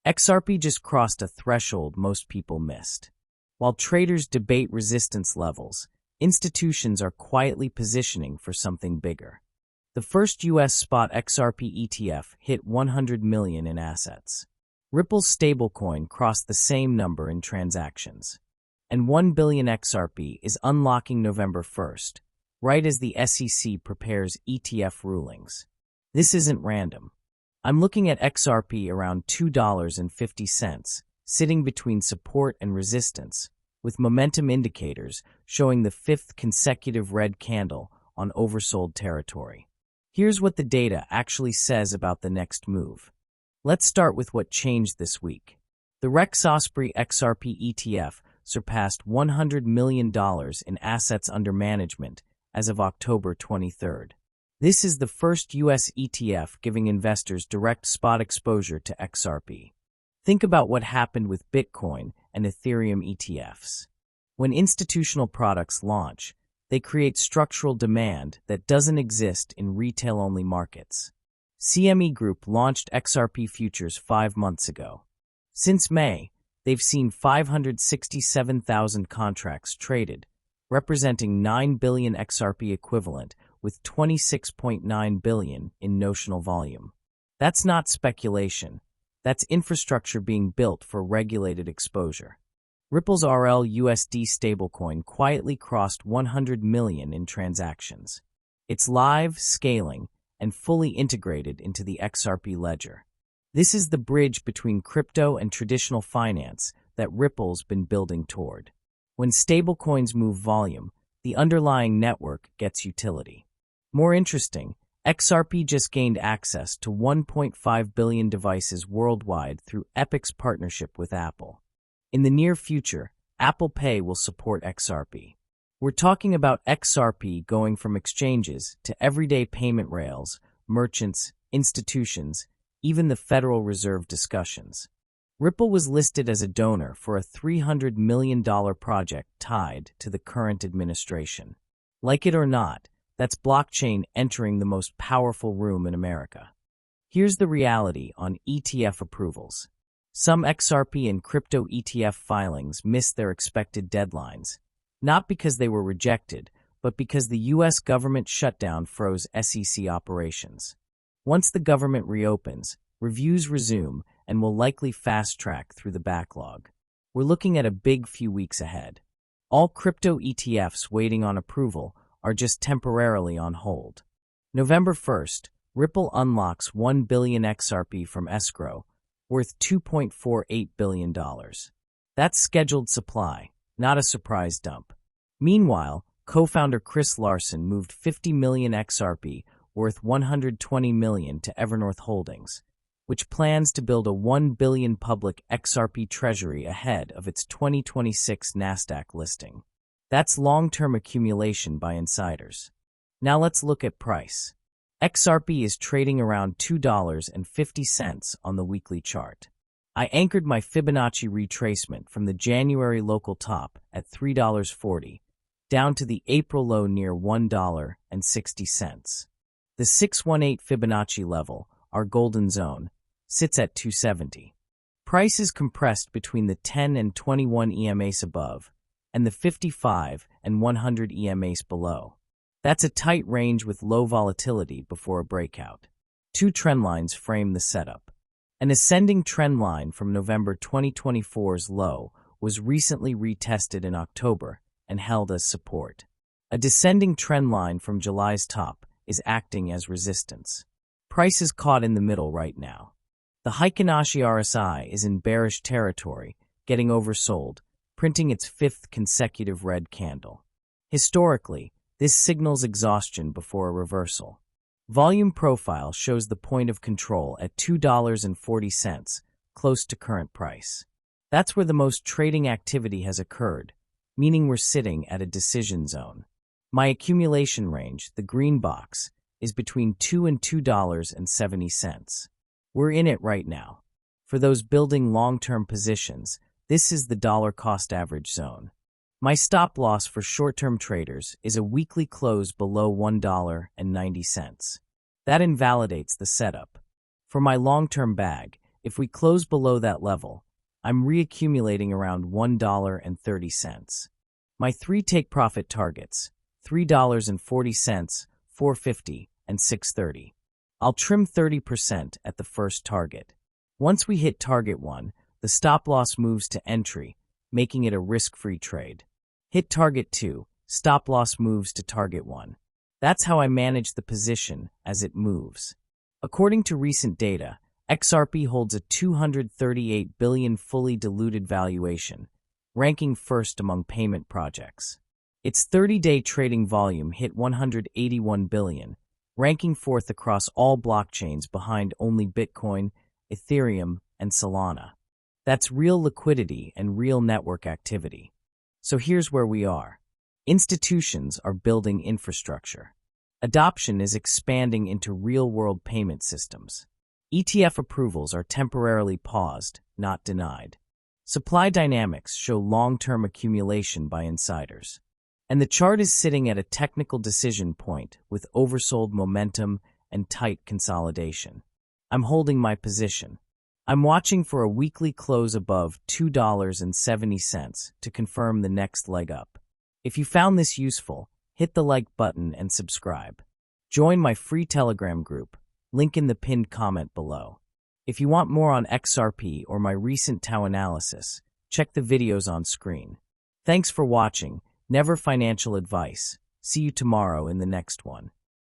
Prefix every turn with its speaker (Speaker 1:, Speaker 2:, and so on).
Speaker 1: XRP just crossed a threshold most people missed. While traders debate resistance levels, institutions are quietly positioning for something bigger. The first U.S. spot XRP ETF hit 100 million in assets. Ripple's stablecoin crossed the same number in transactions. And 1 billion XRP is unlocking November 1st, right as the SEC prepares ETF rulings. This isn't random. I'm looking at XRP around $2.50, sitting between support and resistance, with momentum indicators showing the fifth consecutive red candle on oversold territory. Here's what the data actually says about the next move. Let's start with what changed this week. The Rex-Osprey XRP ETF surpassed $100 million in assets under management as of October 23rd. This is the first U.S. ETF giving investors direct spot exposure to XRP. Think about what happened with Bitcoin and Ethereum ETFs. When institutional products launch, they create structural demand that doesn't exist in retail-only markets. CME Group launched XRP futures 5 months ago. Since May, they've seen 567,000 contracts traded, representing 9 billion XRP equivalent with 26.9 billion in notional volume. That's not speculation. That's infrastructure being built for regulated exposure. Ripple's RL-USD stablecoin quietly crossed 100 million in transactions. It's live, scaling, and fully integrated into the XRP ledger. This is the bridge between crypto and traditional finance that Ripple's been building toward. When stablecoins move volume, the underlying network gets utility. More interesting, XRP just gained access to 1.5 billion devices worldwide through Epic's partnership with Apple. In the near future, Apple Pay will support XRP. We're talking about XRP going from exchanges to everyday payment rails, merchants, institutions, even the Federal Reserve discussions. Ripple was listed as a donor for a $300 million project tied to the current administration. Like it or not, that's blockchain entering the most powerful room in America. Here's the reality on ETF approvals. Some XRP and crypto ETF filings missed their expected deadlines, not because they were rejected, but because the U.S. government shutdown froze SEC operations. Once the government reopens, reviews resume and will likely fast-track through the backlog. We're looking at a big few weeks ahead. All crypto ETFs waiting on approval are just temporarily on hold. November 1st, Ripple unlocks 1 billion XRP from escrow, worth $2.48 billion. That's scheduled supply, not a surprise dump. Meanwhile, co-founder Chris Larsen moved 50 million XRP, worth $120 million, to Evernorth Holdings, which plans to build a 1 billion public XRP treasury ahead of its 2026 NASDAQ listing. That's long-term accumulation by insiders. Now let's look at price. XRP is trading around $2.50 on the weekly chart. I anchored my Fibonacci retracement from the January local top at $3.40, down to the April low near $1.60. The 618 Fibonacci level, our golden zone, sits at $2.70. Price is compressed between the 10 and 21 EMAs above, and the 55 and 100 EMAs below. That's a tight range with low volatility before a breakout. Two trend lines frame the setup. An ascending trend line from November 2024's low was recently retested in October and held as support. A descending trend line from July's top is acting as resistance. Price is caught in the middle right now. The Heikinashi RSI is in bearish territory, getting oversold, printing its fifth consecutive red candle. Historically, this signals exhaustion before a reversal. Volume profile shows the point of control at $2.40, close to current price. That's where the most trading activity has occurred, meaning we're sitting at a decision zone. My accumulation range, the green box, is between $2 and $2.70. We're in it right now. For those building long-term positions, this is the dollar cost average zone. My stop loss for short-term traders is a weekly close below $1.90. That invalidates the setup. For my long-term bag, If we close below that level, I'm reaccumulating around $1.30. My 3 take-profit targets, $3.40, $4.50, and $6.30. I'll trim 30% at the first target. Once we hit target 1, the stop-loss moves to entry, making it a risk-free trade. Hit target 2, stop-loss moves to target 1. That's how I manage the position as it moves. According to recent data, XRP holds a $238 billion fully diluted valuation, ranking first among payment projects. Its 30-day trading volume hit $181 billion, ranking fourth across all blockchains behind only Bitcoin, Ethereum, and Solana. That's real liquidity and real network activity. So here's where we are. Institutions are building infrastructure. Adoption is expanding into real-world payment systems. ETF approvals are temporarily paused, not denied. Supply dynamics show long-term accumulation by insiders. And the chart is sitting at a technical decision point with oversold momentum and tight consolidation. I'm holding my position. I'm watching for a weekly close above $2.70 to confirm the next leg up. If you found this useful, hit the like button and subscribe. Join my free Telegram group, link in the pinned comment below. If you want more on XRP or my recent Tau analysis, check the videos on screen. Thanks for watching. Never financial advice. See you tomorrow in the next one.